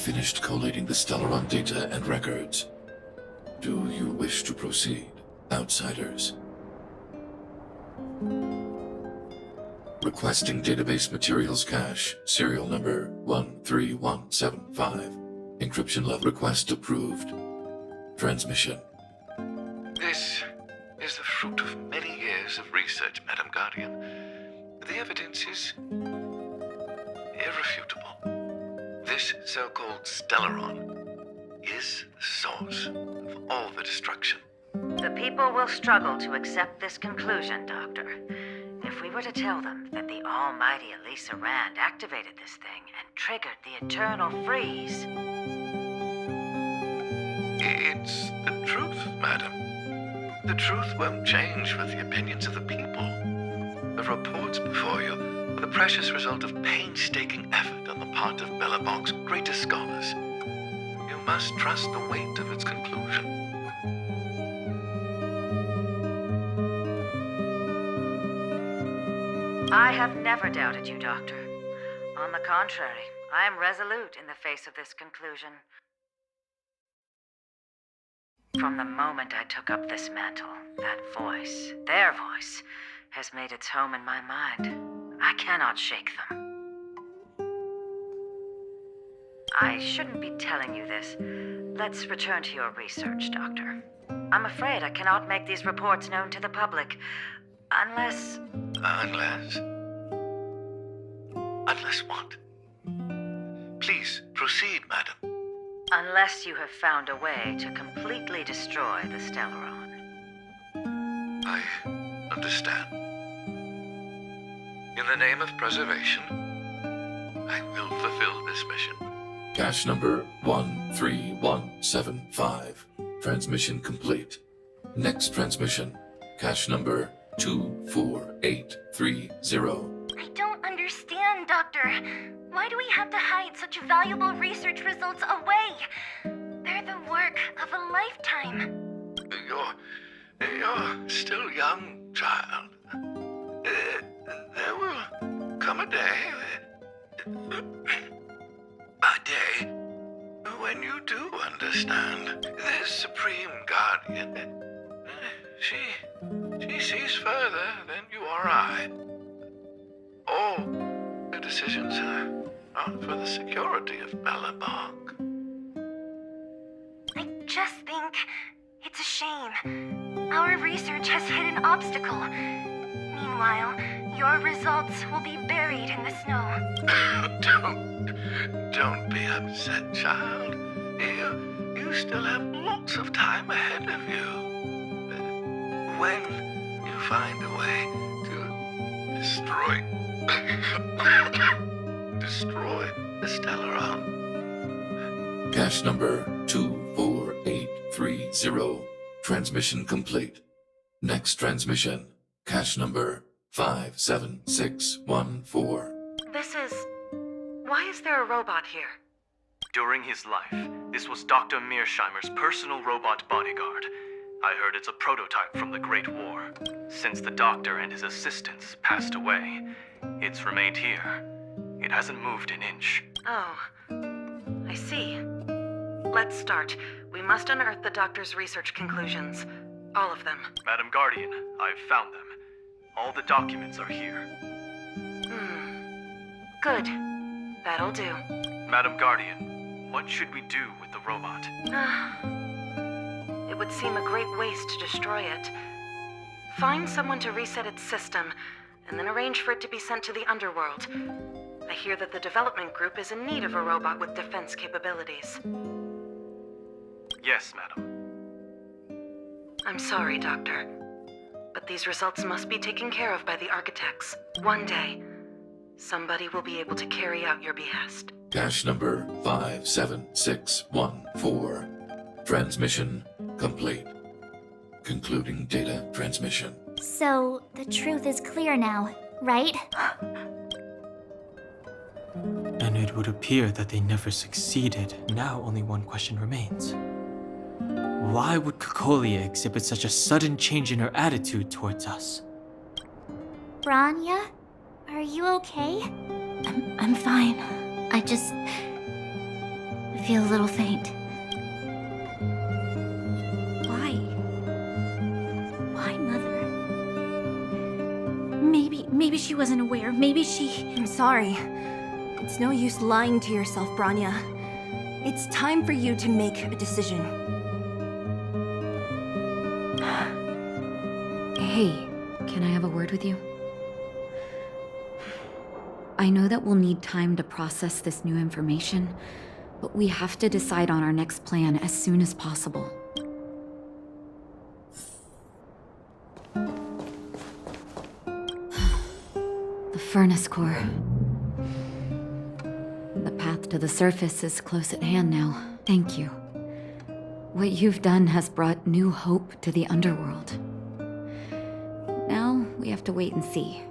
finished collating the Stellaron data and records. Do you wish to proceed, outsiders? Requesting database materials cache, serial number 13175. Encryption level request approved. Transmission. This is the fruit of many years of research, Madam Guardian. The evidence is irrefutable. This so-called Stellaron is the source of all the destruction. The people will struggle to accept this conclusion, Doctor. If we were to tell them that the almighty Elisa Rand activated this thing and triggered the eternal freeze... It's the truth, madam. The truth won't change with the opinions of the people. The reports before you are the precious result of painstaking effort on the part of Bellabong's greatest scholars. You must trust the weight of its conclusion. I have never doubted you, Doctor. On the contrary, I am resolute in the face of this conclusion. From the moment I took up this mantle, that voice, their voice, has made its home in my mind. I cannot shake them. I shouldn't be telling you this. Let's return to your research, Doctor. I'm afraid I cannot make these reports known to the public, unless... Unless what? Please, proceed, madam. Unless you have found a way to completely destroy the Stellaron. I understand. In the name of preservation, I will fulfill this mission. Cache number 13175. Transmission complete. Next transmission. Cache number 24830. I don't understand, Doctor. Why do we have to hide such valuable research results away? They're the work of a lifetime. You're still young, child. There will come a day, when you do understand. This Supreme Guardian, she sees further than you or I. All the decisions are for the security of Bellabong. I just think it's a shame. Our research has hit an obstacle. Meanwhile, your results will be buried in the snow. Don't be upset, child. You still have lots of time ahead of you. When you find a way to destroy the Stellaron. Cache number 24830. Transmission complete. Next transmission. Cache number 57614. Why is there a robot here? During his life, this was Dr. Mearsheimer's personal robot bodyguard. I heard it's a prototype from the Great War. Since the doctor and his assistants passed away, it's remained here. It hasn't moved an inch. Oh, I see. Let's start. We must unearth the doctor's research conclusions. All of them. Madam Guardian, I've found them. All the documents are here. Good. That'll do. Madam Guardian, what should we do with the robot? It would seem a great waste to destroy it. Find someone to reset its system, and then arrange for it to be sent to the underworld. I hear that the development group is in need of a robot with defense capabilities. Yes, madam. I'm sorry, Doctor, but these results must be taken care of by the architects. One day, somebody will be able to carry out your behest. Cache number 57614. Transmission complete. Concluding data transmission. So, the truth is clear now, right? And it would appear that they never succeeded. Now only one question remains. Why would Cocolia exhibit such a sudden change in her attitude towards us? Branya? Are you okay? I'm fine. I feel a little faint. Why? Why, Mother? Maybe she wasn't aware. Maybe she... I'm sorry. It's no use lying to yourself, Branya. It's time for you to make a decision. Hey, can I have a word with you? I know that we'll need time to process this new information, but we have to decide on our next plan as soon as possible. The furnace core. The path to the surface is close at hand now. Thank you. What you've done has brought new hope to the underworld. Now, we have to wait and see.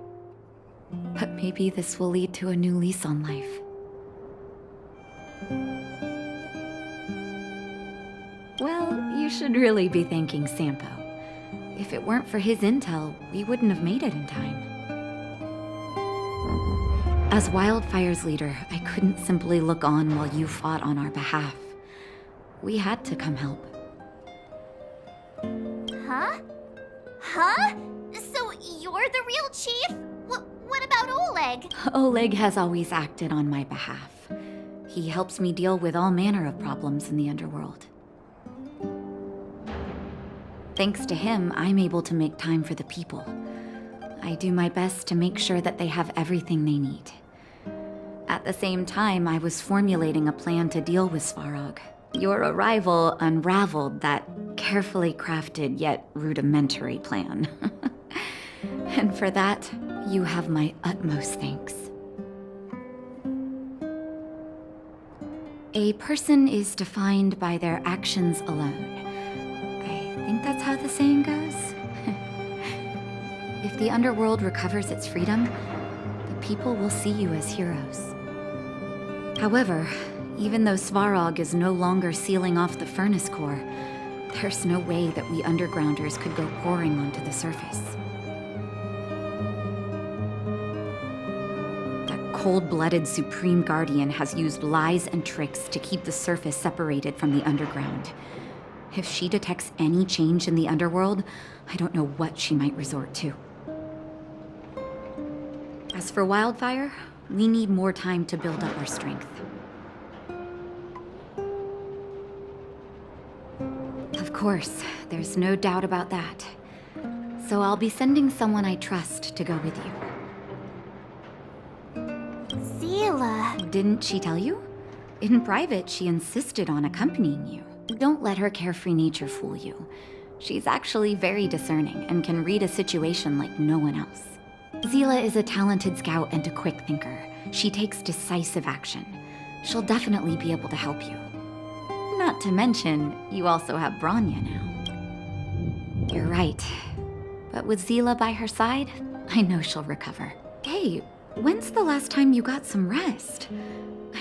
But maybe this will lead to a new lease on life. Well, you should really be thanking Sampo. If it weren't for his intel, we wouldn't have made it in time. As Wildfire's leader, I couldn't simply look on while you fought on our behalf. We had to come help. Huh? Huh? So you're the real chief? What about Oleg? Oleg has always acted on my behalf. He helps me deal with all manner of problems in the underworld. Thanks to him, I'm able to make time for the people. I do my best to make sure that they have everything they need. At the same time, I was formulating a plan to deal with Svarog. Your arrival unraveled that carefully crafted yet rudimentary plan. And for that, you have my utmost thanks. A person is defined by their actions alone. I think that's how the saying goes. If the underworld recovers its freedom, the people will see you as heroes. However, even though Svarog is no longer sealing off the furnace core, there's no way that we undergrounders could go pouring onto the surface. That cold-blooded Supreme Guardian has used lies and tricks to keep the surface separated from the underground. If she detects any change in the underworld, I don't know what she might resort to. As for Wildfire, we need more time to build up our strength. Of course, there's no doubt about that. So I'll be sending someone I trust to go with you. Zila. Didn't she tell you? In private, she insisted on accompanying you. Don't let her carefree nature fool you. She's actually very discerning and can read a situation like no one else. Zila is a talented scout and a quick thinker. She takes decisive action. She'll definitely be able to help you. Not to mention, you also have Branya now. You're right. But with Zila by her side, I know she'll recover. Hey, when's the last time you got some rest?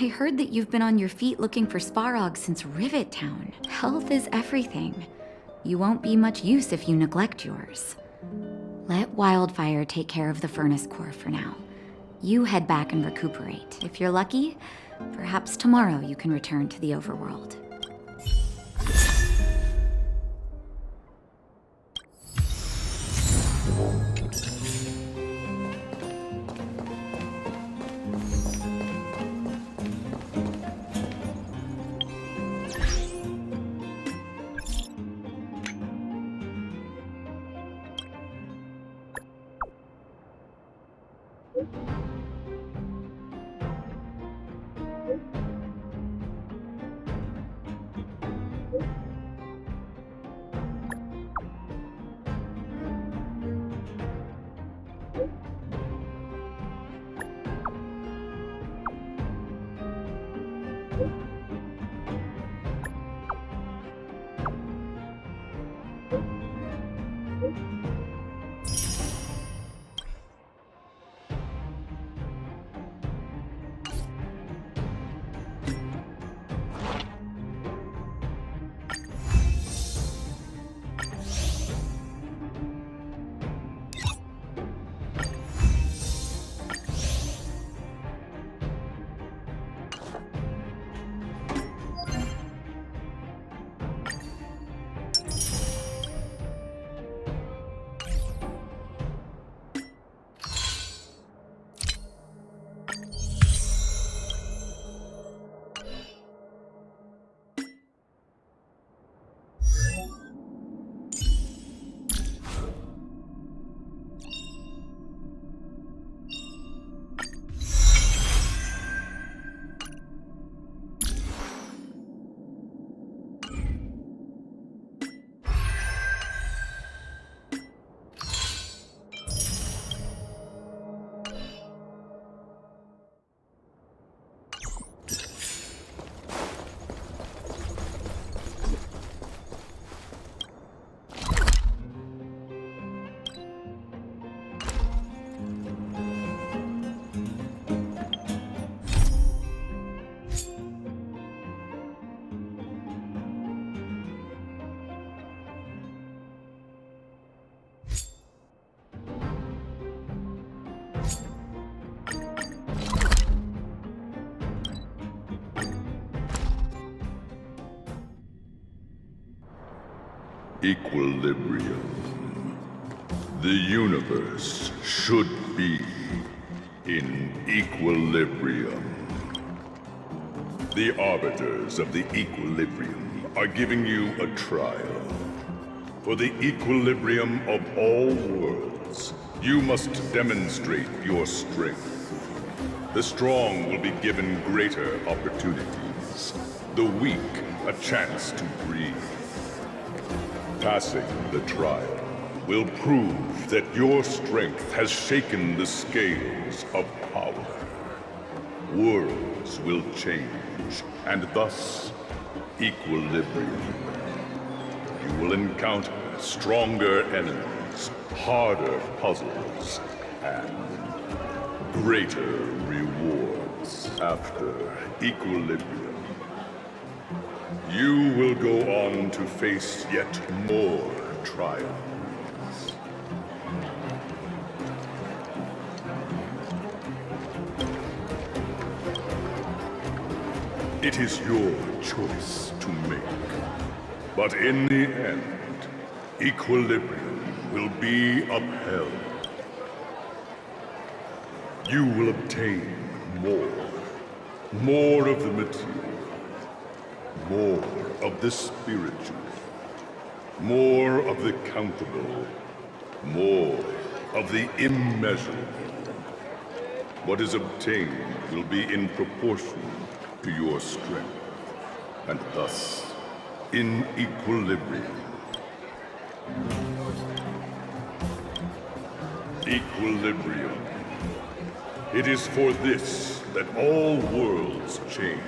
I heard that you've been on your feet looking for Svarog since Rivet Town. Health is everything. You won't be much use if you neglect yours. Let Wildfire take care of the furnace core for now. You head back and recuperate. If you're lucky, perhaps tomorrow you can return to the overworld. Equilibrium. The universe should be in equilibrium. The arbiters of the equilibrium are giving you a trial. For the equilibrium of all worlds, you must demonstrate your strength. The strong will be given greater opportunities. The weak a chance to breathe. Passing the trial will prove that your strength has shaken the scales of power. Worlds will change, and thus equilibrium. You will encounter stronger enemies, harder puzzles, and greater rewards. After equilibrium, you will go on to face yet more trials. It is your choice to make. But in the end, equilibrium will be upheld. You will obtain more of the material, more of the spiritual, more of the countable, more of the immeasurable. What is obtained will be in proportion to your strength, and thus in equilibrium. Equilibrium. It is for this that all worlds change.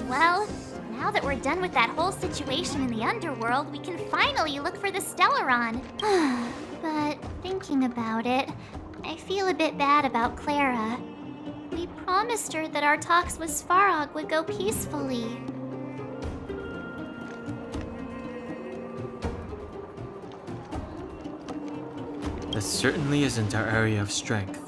Well, now that we're done with that whole situation in the underworld, we can finally look for the Stellaron. But thinking about it, I feel a bit bad about Clara. We promised her that our talks with Svarog would go peacefully. That certainly isn't our area of strength.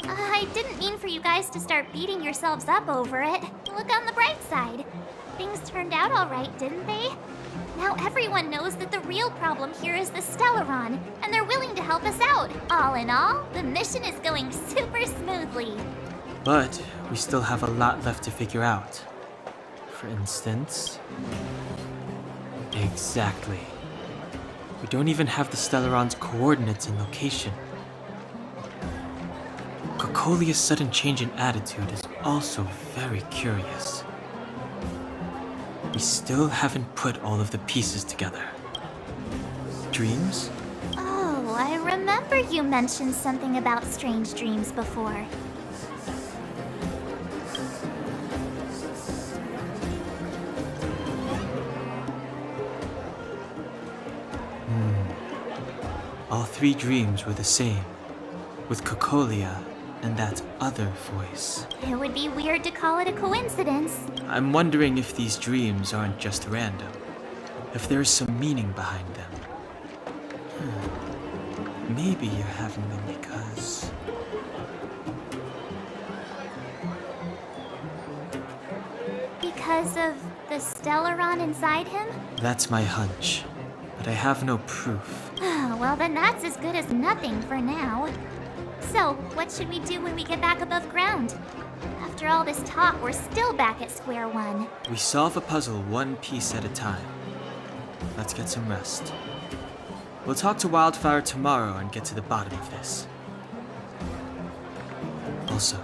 I didn't mean for you guys to start beating yourselves up over it. Look on the bright side. Things turned out all right, didn't they? Now everyone knows that the real problem here is the Stellaron, and they're willing to help us out. All in all, the mission is going super smoothly. But we still have a lot left to figure out. For instance... Exactly. We don't even have the Stellaron's coordinates and location. Cocolia's sudden change in attitude is also very curious. We still haven't put all of the pieces together. Dreams? Oh, I remember you mentioned something about strange dreams before. All three dreams were the same, with Cocolia and that other voice. It would be weird to call it a coincidence. I'm wondering if these dreams aren't just random, if there is some meaning behind them. Maybe you're having them because... Because of the Stellaron inside him? That's my hunch, but I have no proof. Well, then that's as good as nothing for now. So, what should we do when we get back above ground? After all this talk, we're still back at square one. We solve a puzzle one piece at a time. Let's get some rest. We'll talk to Wildfire tomorrow and get to the bottom of this. Also,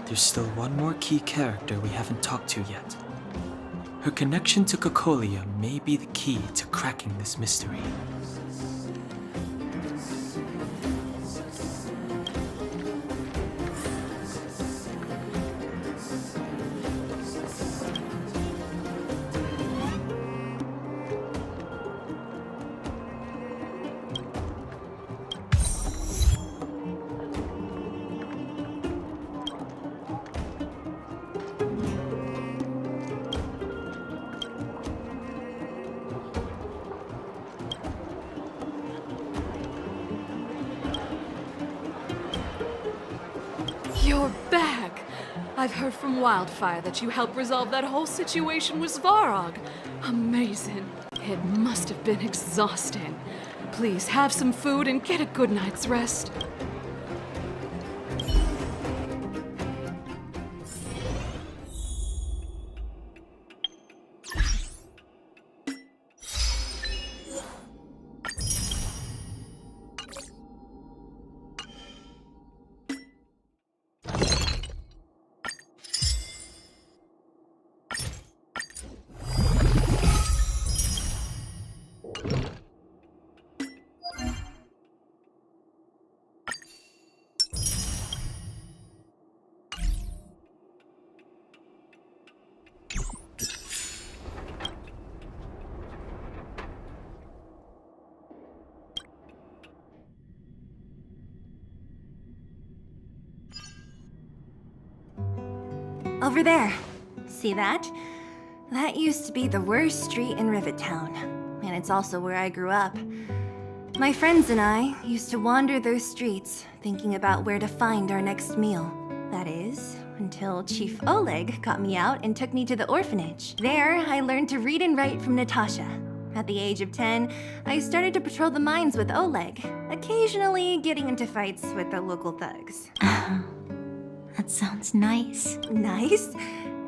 there's still one more key character we haven't talked to yet. Her connection to Cocolia may be the key to cracking this mystery. I've heard from Wildfire that you helped resolve that whole situation with Svarog. Amazing. It must have been exhausting. Please have some food and get a good night's rest. Over there. See that? That used to be the worst street in Rivet Town. And it's also where I grew up. My friends and I used to wander those streets, thinking about where to find our next meal. That is, until Chief Oleg got me out and took me to the orphanage. There, I learned to read and write from Natasha. At the age of 10, I started to patrol the mines with Oleg, occasionally getting into fights with the local thugs. That sounds nice. Nice?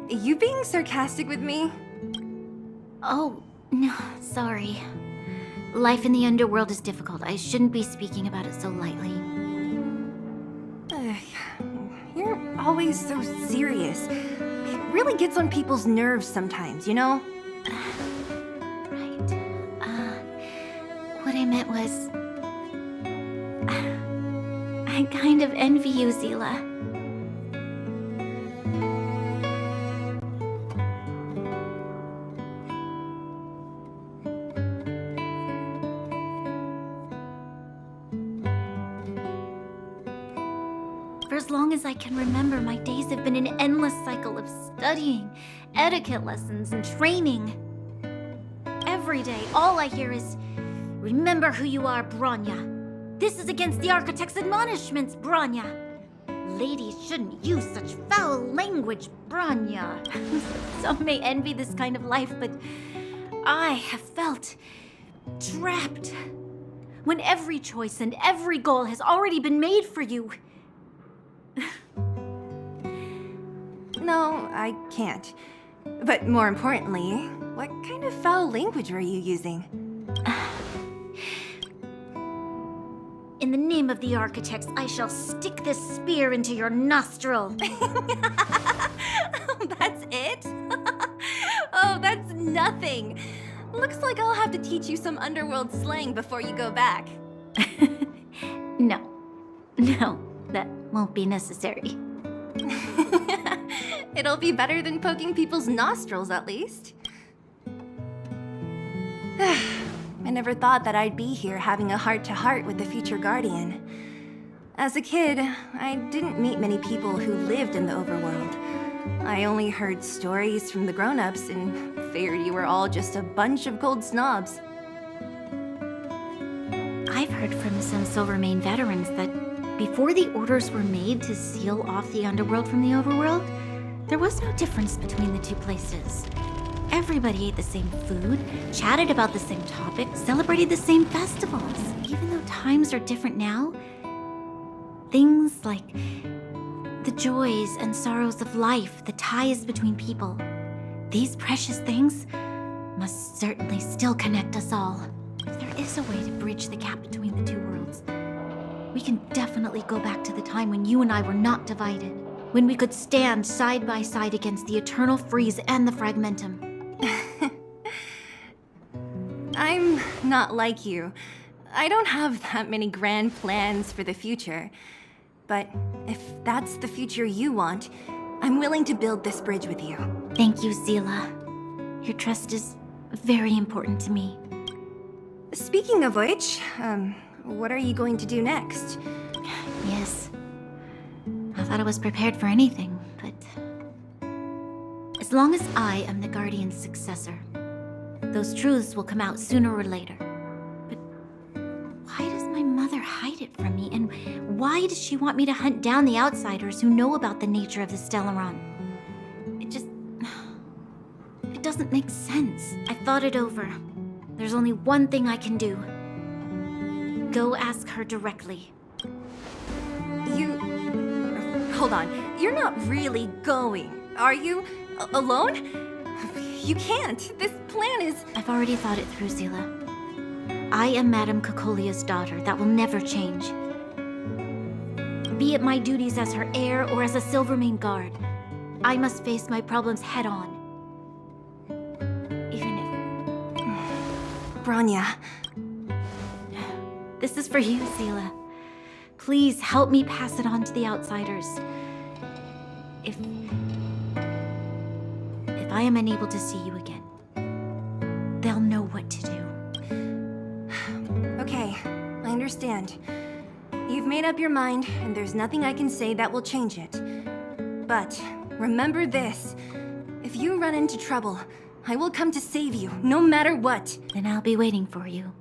You being sarcastic with me? Oh, no, sorry. Life in the underworld is difficult. I shouldn't be speaking about it so lightly. You're always so serious. It really gets on people's nerves sometimes, you know? Right. What I meant was... I kind of envy you, Zila. For as long as I can remember, my days have been an endless cycle of studying, etiquette lessons, and training. Every day, all I hear is, "Remember who you are, Bronya. This is against the Architect's admonishments, Bronya. Ladies shouldn't use such foul language, Bronya." Some may envy this kind of life, but I have felt trapped. When every choice and every goal has already been made for you. No, I can't. But more importantly, what kind of foul language were you using? In the name of the Architects, I shall stick this spear into your nostril. That's it? Oh, that's nothing. Looks like I'll have to teach you some underworld slang before you go back. No, that won't be necessary. It'll be better than poking people's nostrils, at least. I never thought that I'd be here having a heart-to-heart with the future Guardian. As a kid, I didn't meet many people who lived in the overworld. I only heard stories from the grown-ups and figured you were all just a bunch of cold snobs. I've heard from some Silvermane veterans that before the orders were made to seal off the underworld from the overworld, there was no difference between the two places. Everybody ate the same food, chatted about the same topics, celebrated the same festivals. Even though times are different now, things like the joys and sorrows of life, the ties between people, these precious things must certainly still connect us all. If there is a way to bridge the gap between the two worlds, we can definitely go back to the time when you and I were not divided, when we could stand side by side against the Eternal Freeze and the Fragmentum. I'm not like you. I don't have that many grand plans for the future. But if that's the future you want, I'm willing to build this bridge with you. Thank you, Zila. Your trust is very important to me. Speaking of which, what are you going to do next? Yes. I thought I was prepared for anything, but... as long as I am the Guardian's successor, those truths will come out sooner or later. But why does my mother hide it from me? And Why does she want me to hunt down the outsiders who know about the nature of the Stellaron? It doesn't make sense. I thought it over. There's only one thing I can do. Go ask her directly. Hold on. You're not really going, are you? Alone? You can't. This plan is... I've already thought it through, Zila. I am Madame Cocolia's daughter. That will never change. Be it my duties as her heir or as a Silvermane guard, I must face my problems head on. Even if... Bronya. This is for you, Zila. Please help me pass it on to the outsiders. If I am unable to see you again, they'll know what to do. Okay, I understand. You've made up your mind, and there's nothing I can say that will change it. But remember this. If you run into trouble, I will come to save you, no matter what. Then I'll be waiting for you.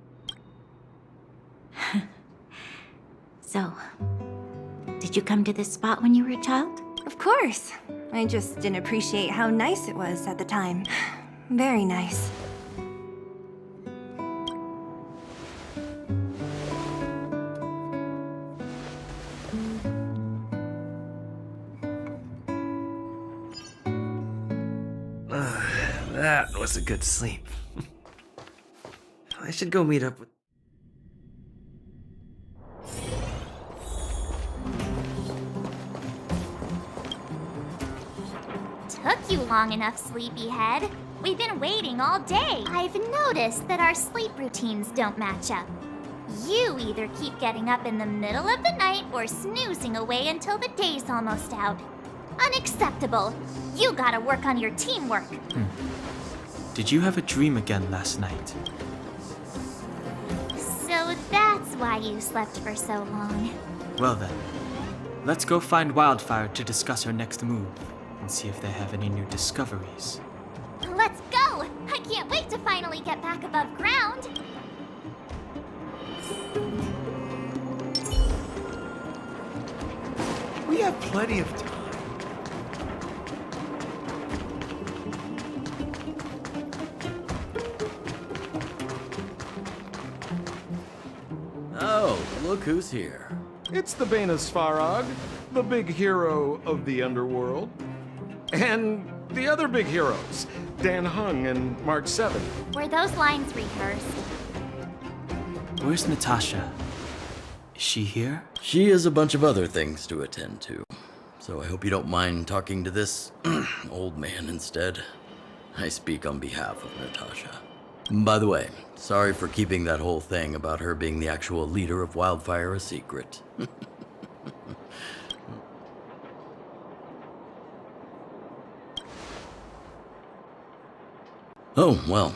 So, did you come to this spot when you were a child? Of course. I just didn't appreciate how nice it was at the time. Very nice. That was a good sleep. I should go meet up with... Took you long enough, sleepyhead. We've been waiting all day. I've noticed that our sleep routines don't match up. You either keep getting up in the middle of the night or snoozing away until the day's almost out. Unacceptable. You gotta work on your teamwork. Did you have a dream again last night? So that's why you slept for so long. Well then, let's go find Wildfire to discuss her next move and see if they have any new discoveries. Let's go! I can't wait to finally get back above ground. We have plenty of time. Oh, look who's here. It's the Bane of Svarog, the big hero of the underworld. And the other big heroes, Dan Hung and Mark 7. Were those lines rehearsed? Where's Natasha? Is she here? She has a bunch of other things to attend to. So I hope you don't mind talking to this old man instead. I speak on behalf of Natasha. By the way, sorry for keeping that whole thing about her being the actual leader of Wildfire a secret. Oh, well,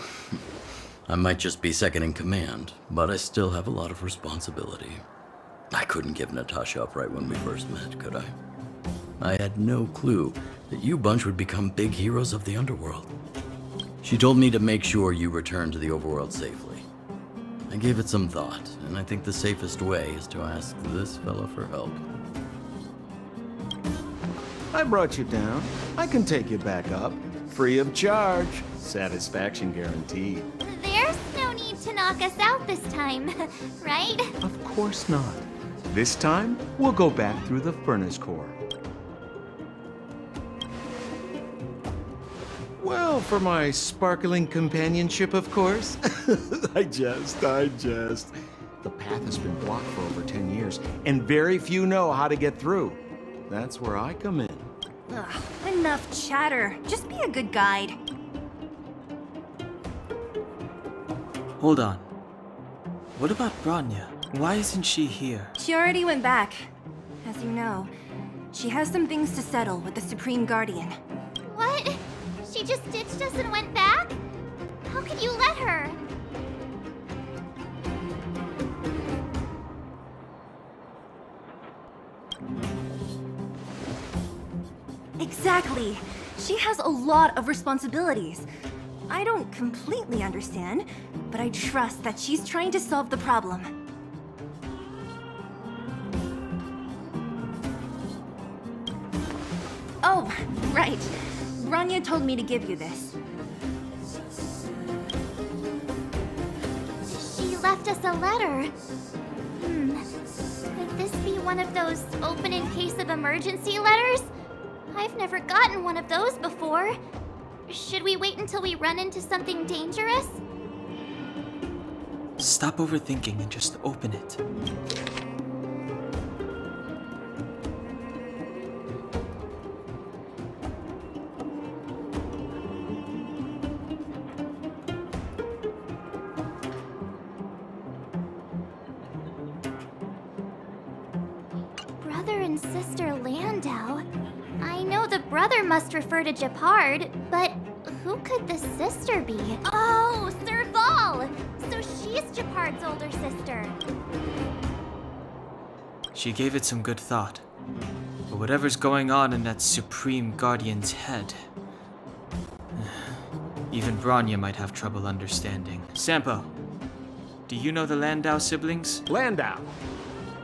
I might just be second in command, but I still have a lot of responsibility. I couldn't give Natasha up right when we first met, could I? I had no clue that you bunch would become big heroes of the underworld. She told me to make sure you return to the overworld safely. I gave it some thought, and I think the safest way is to ask this fella for help. I brought you down. I can take you back up. Free of charge. Satisfaction guaranteed. There's no need to knock us out this time, right? Of course not. This time, we'll go back through the furnace core. Well, for my sparkling companionship, of course. I jest. The path has been blocked for over 10 years, and very few know how to get through. That's where I come in. Ugh, enough chatter. Just be a good guide. Hold on. What about Bronya? Why isn't she here? She already went back. As you know, she has some things to settle with the Supreme Guardian. What? She just ditched us and went back? How could you let her? Exactly. She has a lot of responsibilities. I don't completely understand, but I trust that she's trying to solve the problem. Right. Rania told me to give you this. She left us a letter. Could this be one of those open in case of emergency letters? I've never gotten one of those before. Should we wait until we run into something dangerous? Stop overthinking and just open it. Brother and sister Landau. I know the brother must refer to Japard, but who could the sister be? Oh, Serval! So she's Japard's older sister. She gave it some good thought. But whatever's going on in that Supreme Guardian's head, even Branya might have trouble understanding. Sampo, do you know the Landau siblings? Landau?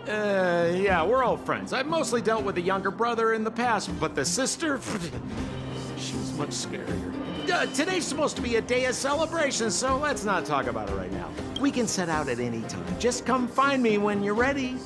Yeah, we're all friends. I've mostly dealt with the younger brother in the past, but the sister, she's much scarier. Today's supposed to be a day of celebration, so let's not talk about it right now. We can set out at any time. Just come find me when you're ready.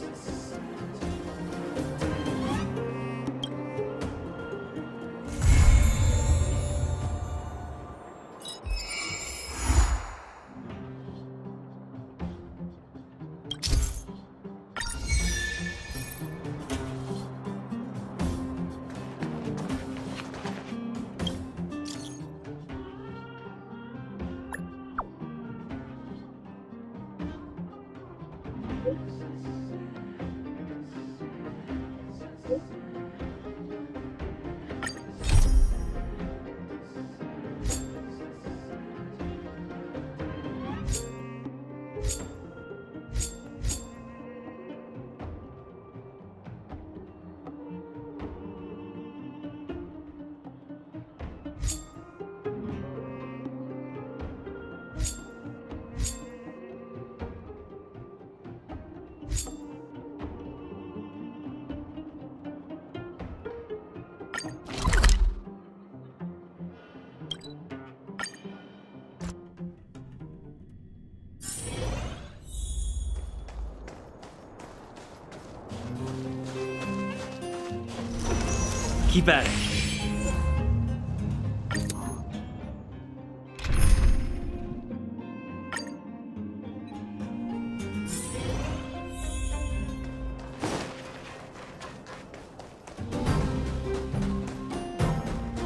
Keep at it.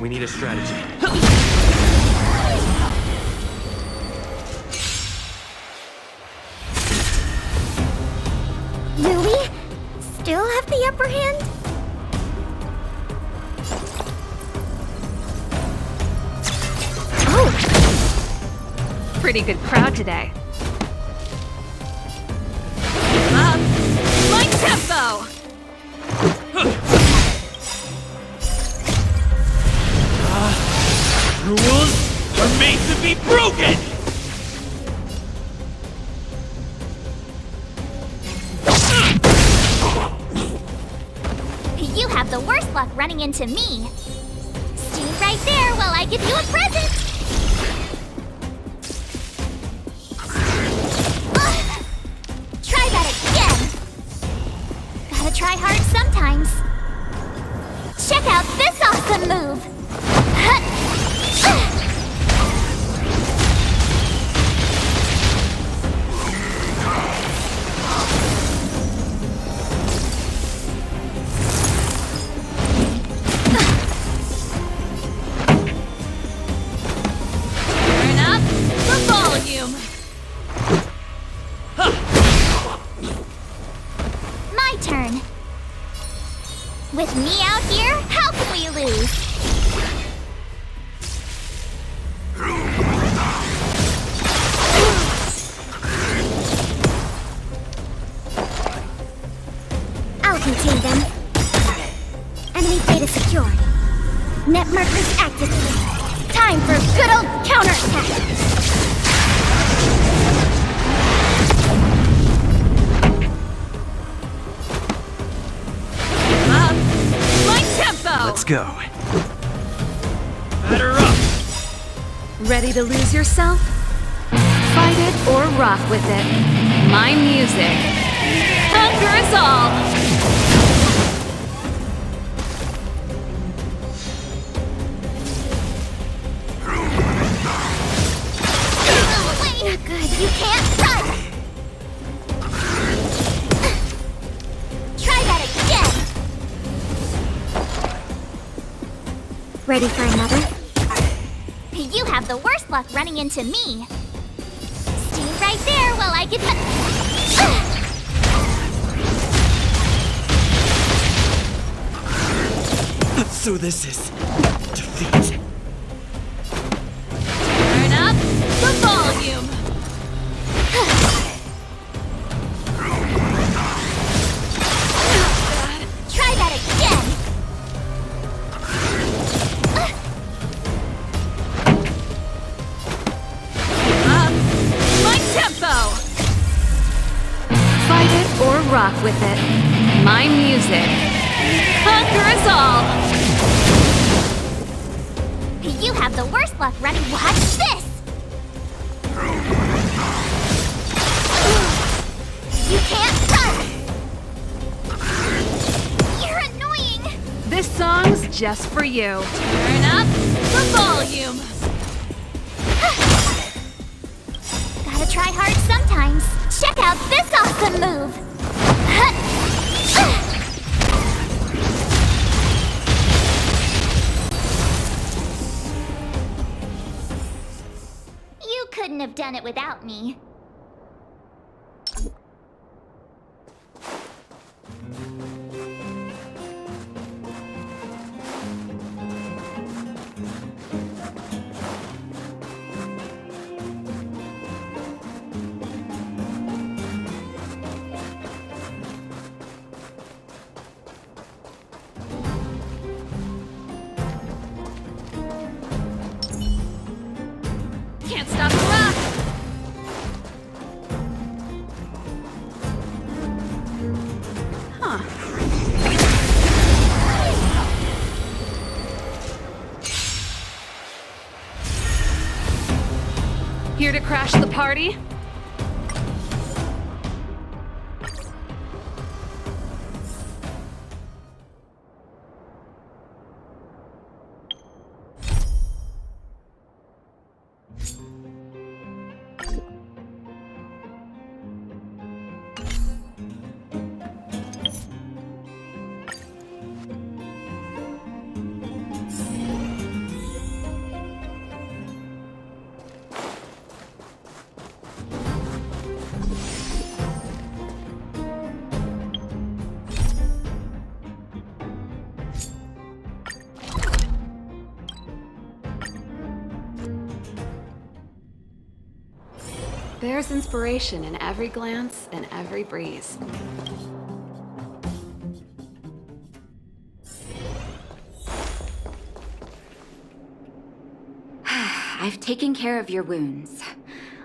We need a strategy. Do we still have the upper hand? Pretty good crowd today. Up! Like tempo! Rules are made to be broken! You have the worst luck running into me. Stay right there while I give you a present. Try that again. Gotta try hard sometimes. Check out this awesome move. Turn up the volume! My turn. With me out here, how can we lose? I'll contain them. Enemy data secured. Net markers activated. Time for a good old counterattack. Up! Like tempo! Let's go. Batter up! Ready to lose yourself? Fight it or rock with it. My music. Conquer us all! Wait, good, you can't run! Try that again! Ready for another? You have the worst luck running into me. Stay right there while I get So this is defeat. Turn up the volume! Try that again! Up my tempo! Fight it or rock with it. My music. Conquer us all! You have the worst luck running. Watch this! You can't run! You're annoying! This song's just for you. Turn up the volume! Gotta try hard sometimes. Check out this awesome move! You couldn't have done it without me. Can't stop the rock! Huh. Here to crash the party? There's inspiration in every glance and every breeze. I've taken care of your wounds.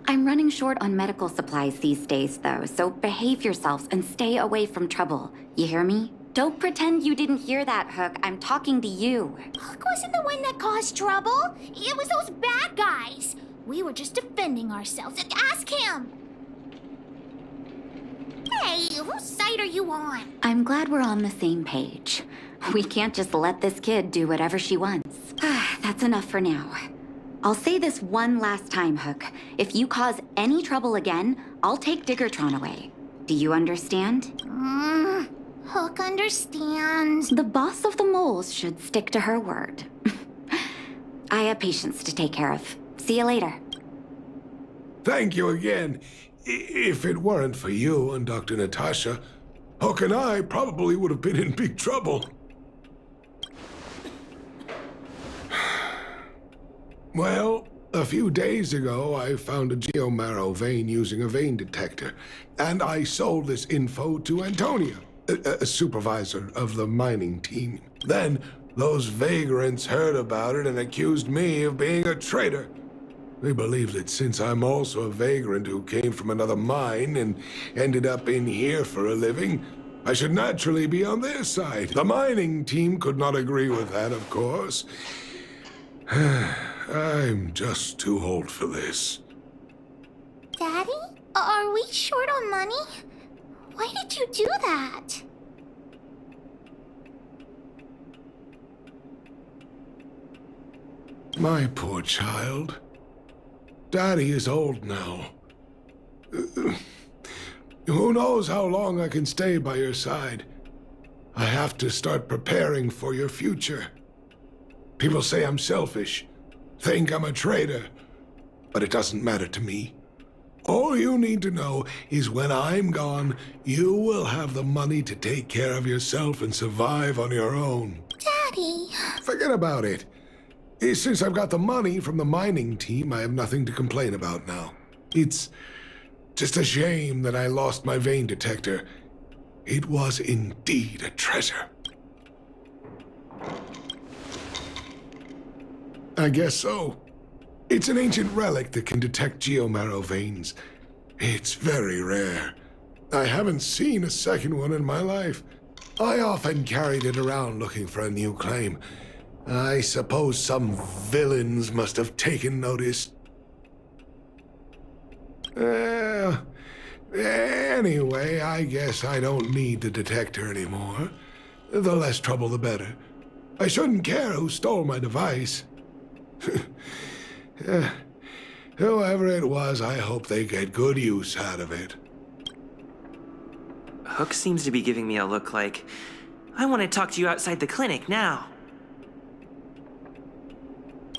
I'm running short on medical supplies these days, though, so behave yourselves and stay away from trouble. You hear me? Don't pretend you didn't hear that, Hook. I'm talking to you. Hook wasn't the one that caused trouble. It was those bad guys. We were just defending ourselves. Ask him. Hey, whose side are you on? I'm glad we're on the same page. We can't just let this kid do whatever she wants. That's enough for now. I'll say this one last time, Hook. If you cause any trouble again, I'll take Diggertron away. Do you understand? Hook understands. The boss of the moles should stick to her word. I have patients to take care of. See you later. Thank you again. If it weren't for you and Dr. Natasha, Hook and I probably would have been in big trouble. Well, a few days ago, I found a geomarrow vein using a vein detector, and I sold this info to Antonio, a supervisor of the mining team. Then, those vagrants heard about it and accused me of being a traitor. They believe that since I'm also a vagrant who came from another mine and ended up in here for a living, I should naturally be on their side. The mining team could not agree with that, of course. I'm just too old for this. Daddy? Are we short on money? Why did you do that? My poor child. Daddy is old now. Who knows how long I can stay by your side? I have to start preparing for your future. People say I'm selfish, think I'm a traitor, but it doesn't matter to me. All you need to know is when I'm gone, you will have the money to take care of yourself and survive on your own. Daddy. Forget about it. Since I've got the money from the mining team, I have nothing to complain about now. It's just a shame that I lost my vein detector. It was indeed a treasure. I guess so. It's an ancient relic that can detect geomarrow veins. It's very rare. I haven't seen a second one in my life. I often carried it around looking for a new claim. I suppose some villains must have taken notice. Anyway, I guess I don't need the detector anymore. The less trouble, the better. I shouldn't care who stole my device. Whoever it was, I hope they get good use out of it. Hook seems to be giving me a look like, I want to talk to you outside the clinic now.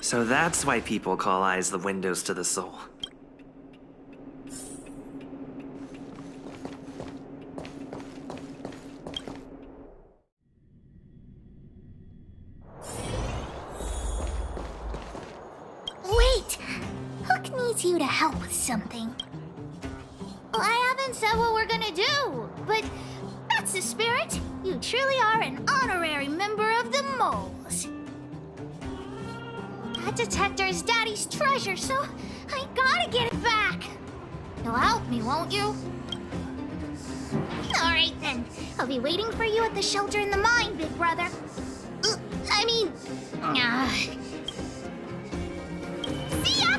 So that's why people call eyes the windows to the soul. Wait! Hook needs you to help with something. I haven't said what we're gonna do, but that's the spirit. You truly are an honorary member of the Moles. That detector is Daddy's treasure, so I gotta get it back. You'll help me, won't you? All right, then. I'll be waiting for you at the shelter in the mine, big brother. See ya!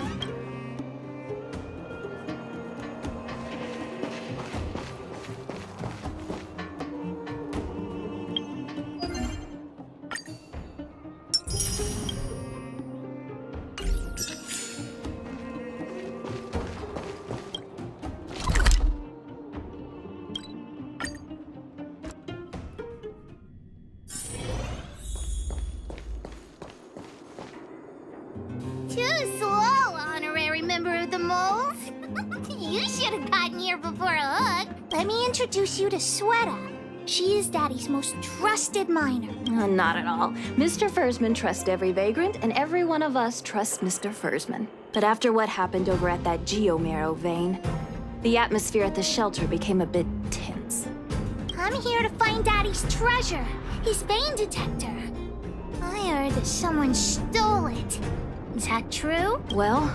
Too slow, honorary member of the Moles. You should have gotten here before Hook. Let me introduce you to Sweta. She is Daddy's most trusted miner. Not at all. Mr. Fursman trusts every vagrant, and every one of us trusts Mr. Fursman. But after what happened over at that geomarrow vein, the atmosphere at the shelter became a bit tense. I'm here to find Daddy's treasure, his vein detector. I heard that someone stole it. Is that true? Well,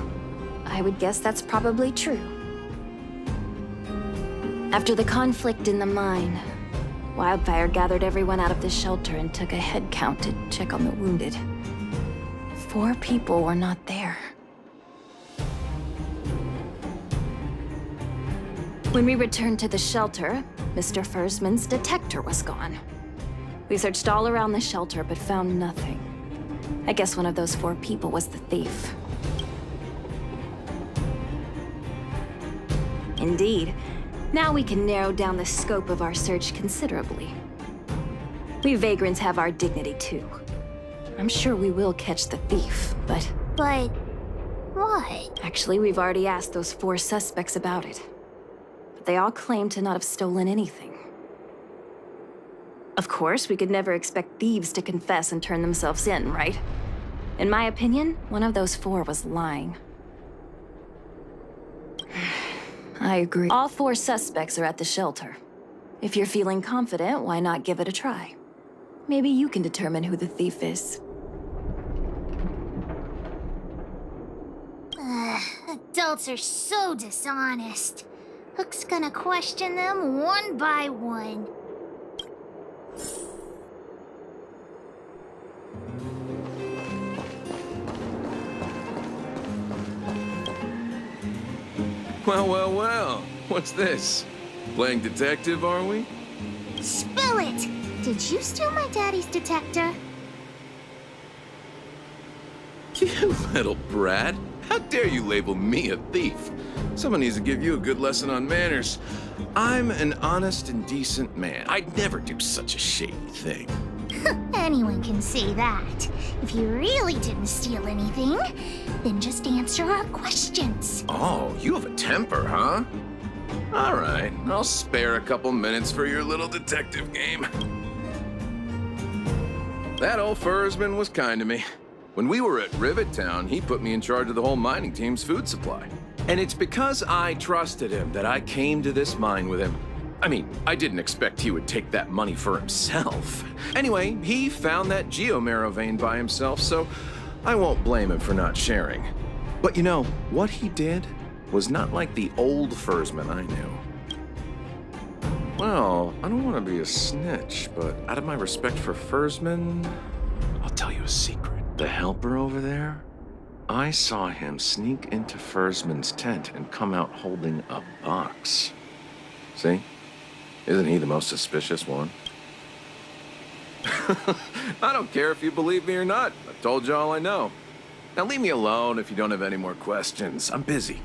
I would guess that's probably true. After the conflict in the mine, Wildfire gathered everyone out of the shelter and took a head count to check on the wounded. 4 people were not there. When we returned to the shelter, Mr. Fursman's detector was gone. We searched all around the shelter but found nothing. I guess one of those 4 people was the thief. Indeed. Now we can narrow down the scope of our search considerably. We vagrants have our dignity too. I'm sure we will catch the thief, but... But... what? Actually, we've already asked those 4 suspects about it. But they all claim to not have stolen anything. Of course, we could never expect thieves to confess and turn themselves in, right? In my opinion, one of those 4 was lying. I agree. All 4 suspects are at the shelter. If you're feeling confident, why not give it a try? Maybe you can determine who the thief is. Adults are so dishonest. Hook's gonna question them one by one. Well, well, well. What's this? Playing detective, are we? Spill it! Did you steal my daddy's detector? You little brat. How dare you label me a thief? Someone needs to give you a good lesson on manners. I'm an honest and decent man. I'd never do such a shady thing. Anyone can say that. If you really didn't steal anything, then just answer our questions. Oh, you have a temper, huh? All right, I'll spare a couple minutes for your little detective game. That old Fursman was kind to me. When we were at Rivet Town, he put me in charge of the whole mining team's food supply. And it's because I trusted him that I came to this mine with him. I mean, I didn't expect he would take that money for himself. Anyway, he found that geomarrow vein by himself, so I won't blame him for not sharing. But you know, what he did was not like the old Fursman I knew. Well, I don't want to be a snitch, but out of my respect for Fursman, I'll tell you a secret. The helper over there, I saw him sneak into Fursman's tent and come out holding a box. See? Isn't he the most suspicious one? I don't care if you believe me or not. I've told you all I know. Now leave me alone if you don't have any more questions. I'm busy.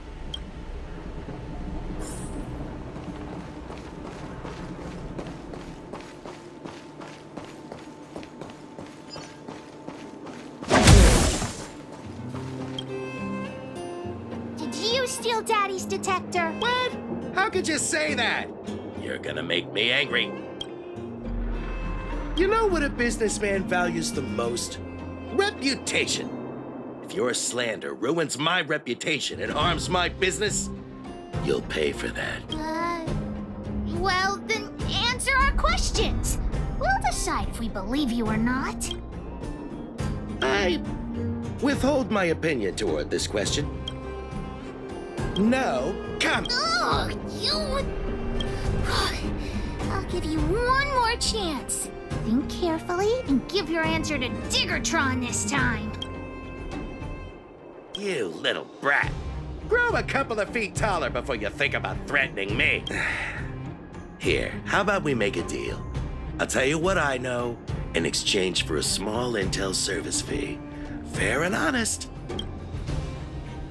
Did you steal Daddy's detector? What? How could you say that? You're gonna make me angry. You know what a businessman values the most? Reputation. If your slander ruins my reputation and harms my business, you'll pay for that. Well, then answer our questions. We'll decide if we believe you or not. I withhold my opinion toward this question. No, come. Oh, you... I'll give you one more chance. Think carefully and give your answer to Diggertron this time. You little brat. Grow a couple of feet taller before you think about threatening me. Here, how about we make a deal? I'll tell you what I know in exchange for a small intel service fee. Fair and honest.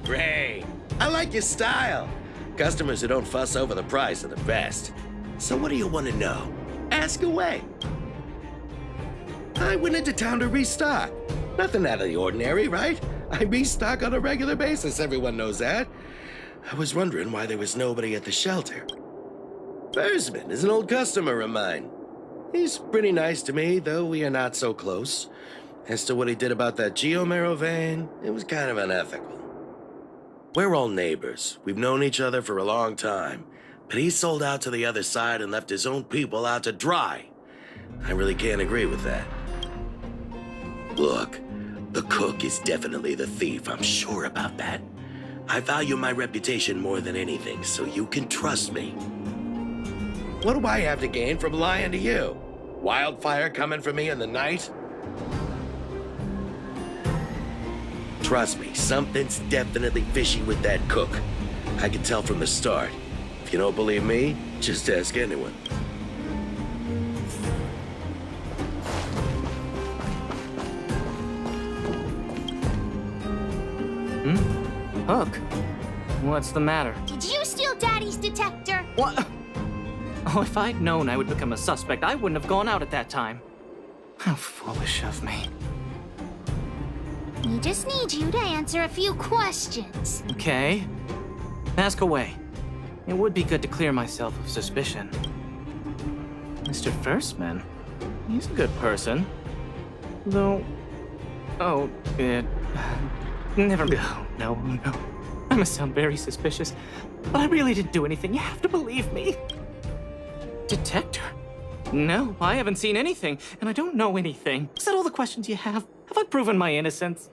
Great. I like your style. Customers who don't fuss over the price are the best. So what do you want to know? Ask away. I went into town to restock. Nothing out of the ordinary, right? I restock on a regular basis, everyone knows that. I was wondering why there was nobody at the shelter. Fursman is an old customer of mine. He's pretty nice to me, though we are not so close. As to what he did about that geomarrow vein, it was kind of unethical. We're all neighbors. We've known each other for a long time. But he sold out to the other side and left his own people out to dry. I really can't agree with that. Look, the cook is definitely the thief, I'm sure about that. I value my reputation more than anything, so you can trust me. What do I have to gain from lying to you? Wildfire coming for me in the night? Trust me, something's definitely fishy with that cook. I can tell from the start. If you don't believe me, just ask anyone. Hook? What's the matter? Did you steal Daddy's detector? What? Oh, if I'd known I would become a suspect, I wouldn't have gone out at that time. How foolish of me. We just need you to answer a few questions. Okay. Ask away. It would be good to clear myself of suspicion. Mr. Fursman? He's a good person. Though... Oh, it... Never... No. I must sound very suspicious, but I really didn't do anything. You have to believe me. Detector? No, I haven't seen anything, and I don't know anything. Is that all the questions you have? Have I proven my innocence?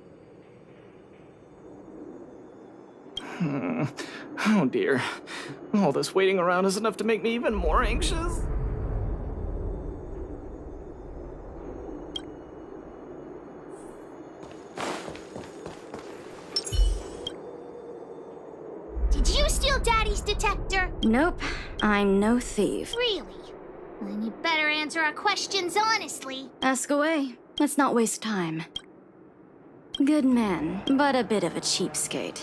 Oh dear. All this waiting around is enough to make me even more anxious. Did you steal Daddy's detector? Nope, I'm no thief. Really? Then you better answer our questions honestly. Ask away. Let's not waste time. Good man, but a bit of a cheapskate.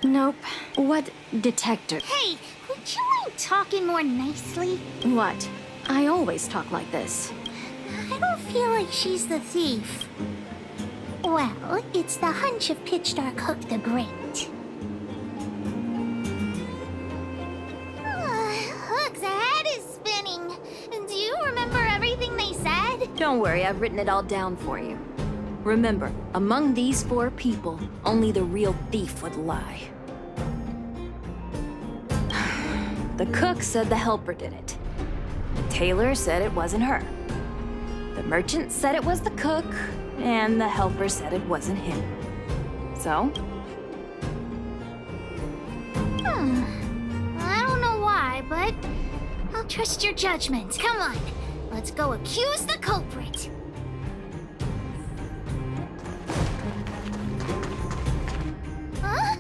Nope. What detector? Hey, would you mind talking more nicely? What? I always talk like this. I don't feel like she's the thief. Well, it's the hunch of Pitch Dark Hook the Great. Hook's head is spinning. Do you remember everything they said? Don't worry, I've written it all down for you. Remember, among these 4 people, only the real thief would lie. The cook said the helper did it. Taylor said it wasn't her. The merchant said it was the cook, and the helper said it wasn't him. So? I don't know why, but I'll trust your judgment. Come on, let's go accuse the culprit. Huh?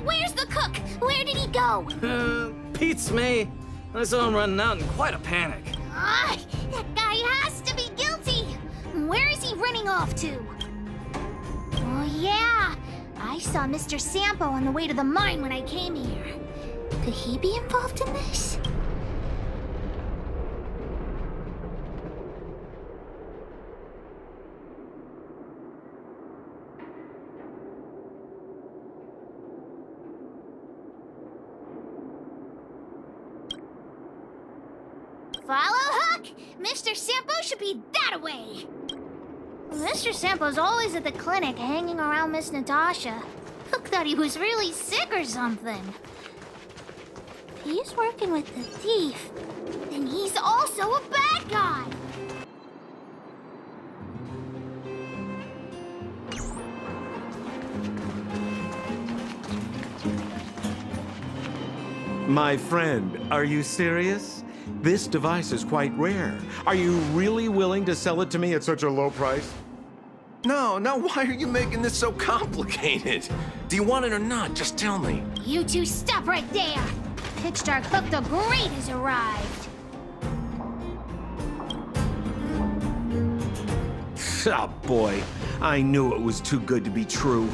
Where's the cook? Where did he go? Beats me. I saw him running out in quite a panic. Ah, that guy has to be guilty. Where is he running off to? Oh yeah, I saw Mr. Sampo on the way to the mine when I came here. Could he be involved in this? Follow Hook! Mr. Sampo should be that way! Mr. Sampo's always at the clinic hanging around Miss Natasha. Hook thought he was really sick or something. If he's working with the thief, then he's also a bad guy! My friend, are you serious? This device is quite rare. Are you really willing to sell it to me at such a low price? No, why are you making this so complicated? Do you want it or not? Just tell me. You two stop right there! Pitch Dark Hook the Great has arrived! Oh boy, I knew it was too good to be true.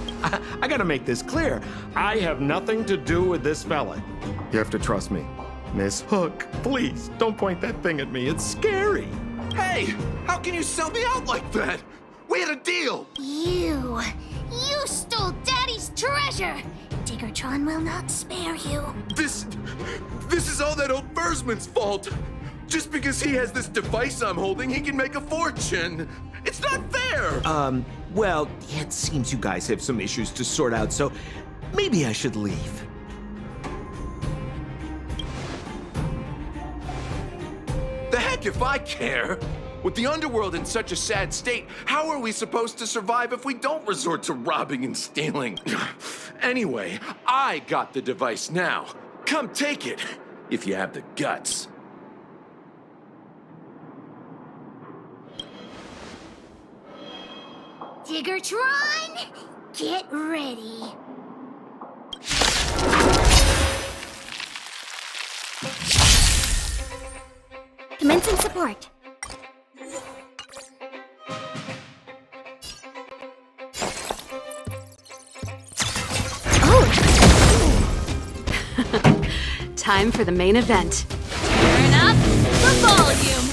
I gotta make this clear. I have nothing to do with this fella. You have to trust me. Miss Hook, please, don't point that thing at me. It's scary. Hey, how can you sell me out like that? We had a deal! You stole Daddy's treasure! Diggertron will not spare you. This is all that old Versman's fault! Just because he has this device I'm holding, he can make a fortune! It's not fair! Well, it seems you guys have some issues to sort out, so maybe I should leave. The heck if I care! With the underworld in such a sad state, how are we supposed to survive if we don't resort to robbing and stealing? Anyway, I got the device now. Come take it, if you have the guts. Diggertron, get ready. Commencing support. Time for the main event. Turn up the volume.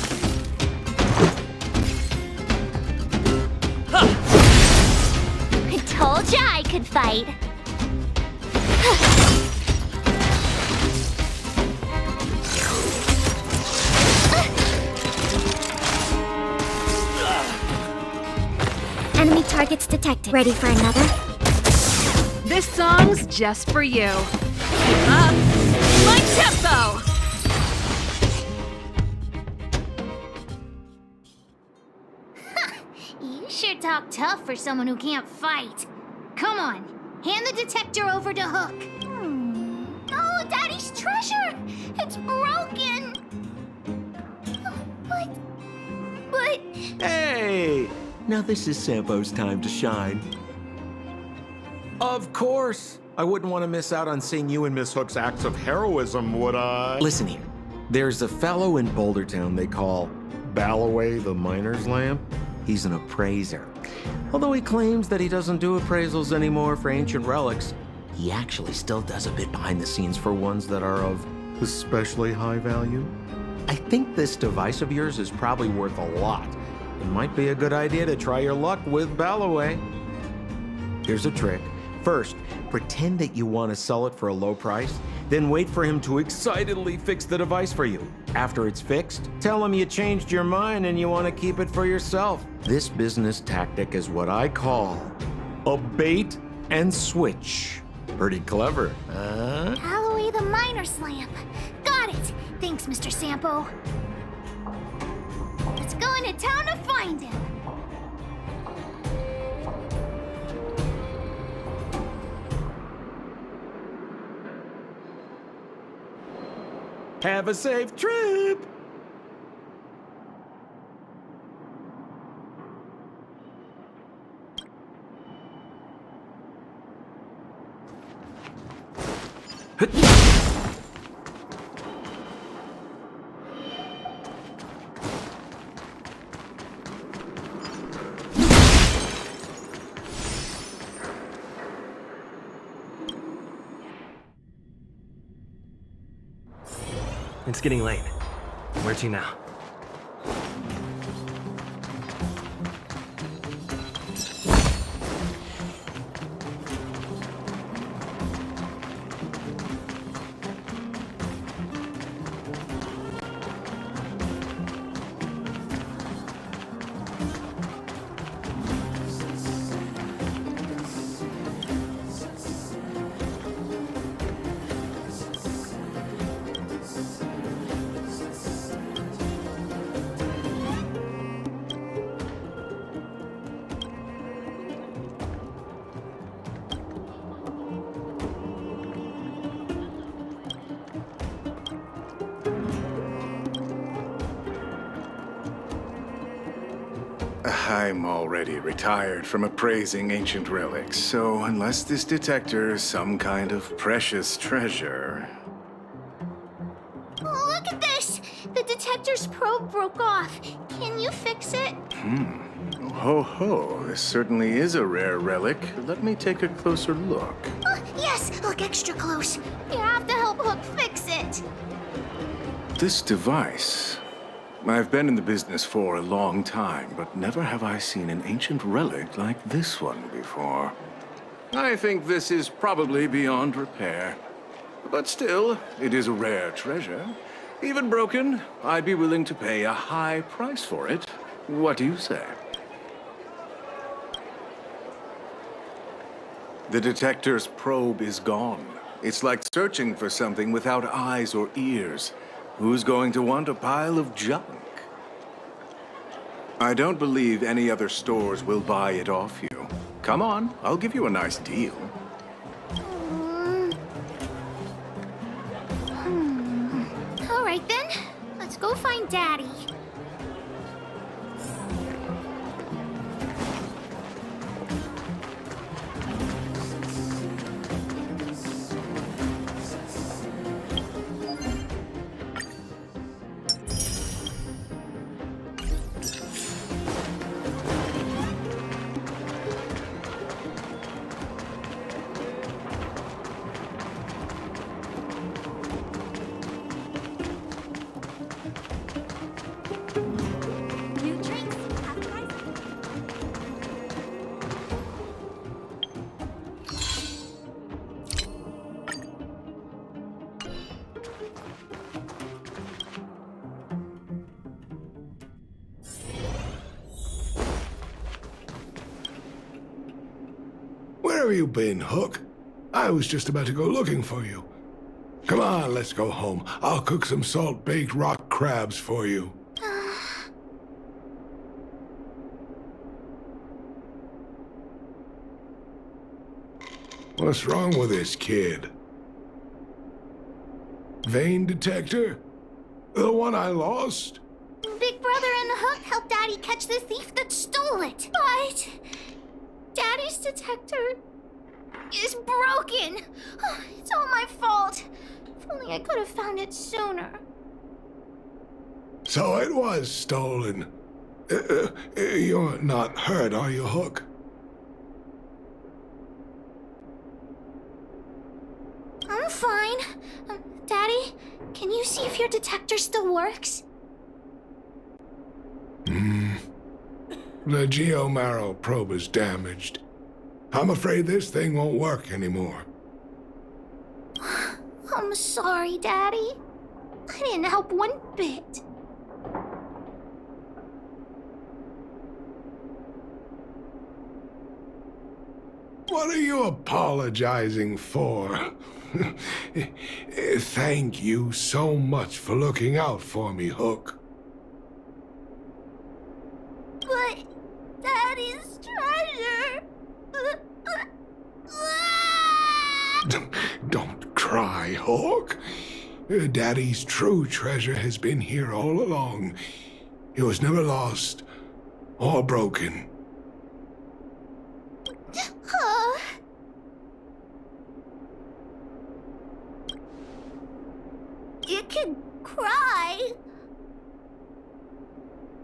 I told ya I could fight. Enemy targets detected. Ready for another? This song's just for you. Keep up my tempo! You sure talk tough for someone who can't fight. Come on, hand the detector over to Hook. Oh, Daddy's treasure! It's broken! But... Hey! Now this is Sampo's time to shine. Of course! I wouldn't want to miss out on seeing you and Miss Hook's acts of heroism, would I? Listen here. There's a fellow in Bouldertown they call Balloway the Miner's Lamp. He's an appraiser. Although he claims that he doesn't do appraisals anymore for ancient relics, he actually still does a bit behind the scenes for ones that are of especially high value. I think this device of yours is probably worth a lot. It might be a good idea to try your luck with Balloway. Here's a trick. First, pretend that you want to sell it for a low price, then wait for him to excitedly fix the device for you. After it's fixed, tell him you changed your mind and you want to keep it for yourself. This business tactic is what I call a bait and switch. Pretty clever, huh? Balloway the Miner's Lamp. Got it. Thanks, Mr. Sampo. Let's go into town to find him. Have a safe trip! It's getting late. Where to now? I'm already retired from appraising ancient relics, so unless this detector is some kind of precious treasure... Oh, look at this! The detector's probe broke off. Can you fix it? Ho ho, this certainly is a rare relic. Let me take a closer look. Oh, yes! Look extra close. You have to help Hook fix it. This device... I've been in the business for a long time, but never have I seen an ancient relic like this one before. I think this is probably beyond repair. But still, it is a rare treasure. Even broken, I'd be willing to pay a high price for it. What do you say? The detector's probe is gone. It's like searching for something without eyes or ears. Who's going to want a pile of junk? I don't believe any other stores will buy it off you. Come on, I'll give you a nice deal. All right then, let's go find Daddy. Where have you been, Hook? I was just about to go looking for you. Come on, let's go home. I'll cook some salt-baked rock crabs for you. What's wrong with this kid? Vein detector? The one I lost? Big Brother and Hook helped Daddy catch the thief that stole it. But Daddy's detector is broken. It's all my fault. If only I could have found it sooner. So it was stolen. You're not hurt, are you, Hook? I'm fine. Daddy, can you see if your detector still works? The Geomarrow probe is damaged. I'm afraid this thing won't work anymore. I'm sorry, Daddy. I didn't help one bit. What are you apologizing for? Thank you so much for looking out for me, Hook. But Daddy's treasure... Don't cry, Hook. Daddy's true treasure has been here all along. It was never lost or broken. You can cry.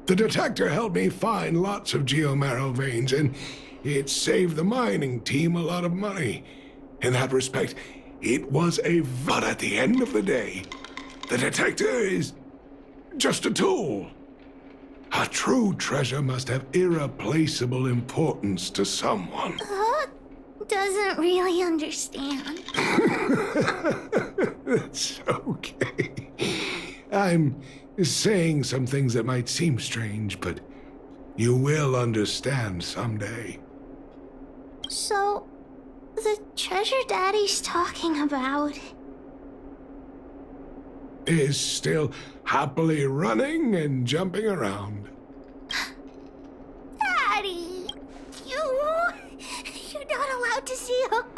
The detector helped me find lots of Geomarrow veins, and it saved the mining team a lot of money. In that respect, it was a... But at the end of the day, the detector is just a tool. A true treasure must have irreplaceable importance to someone. Doesn't really understand. It's okay. I'm saying some things that might seem strange, but you will understand someday. So, the treasure Daddy's talking about is still happily running and jumping around. Daddy! You're not allowed to see Hook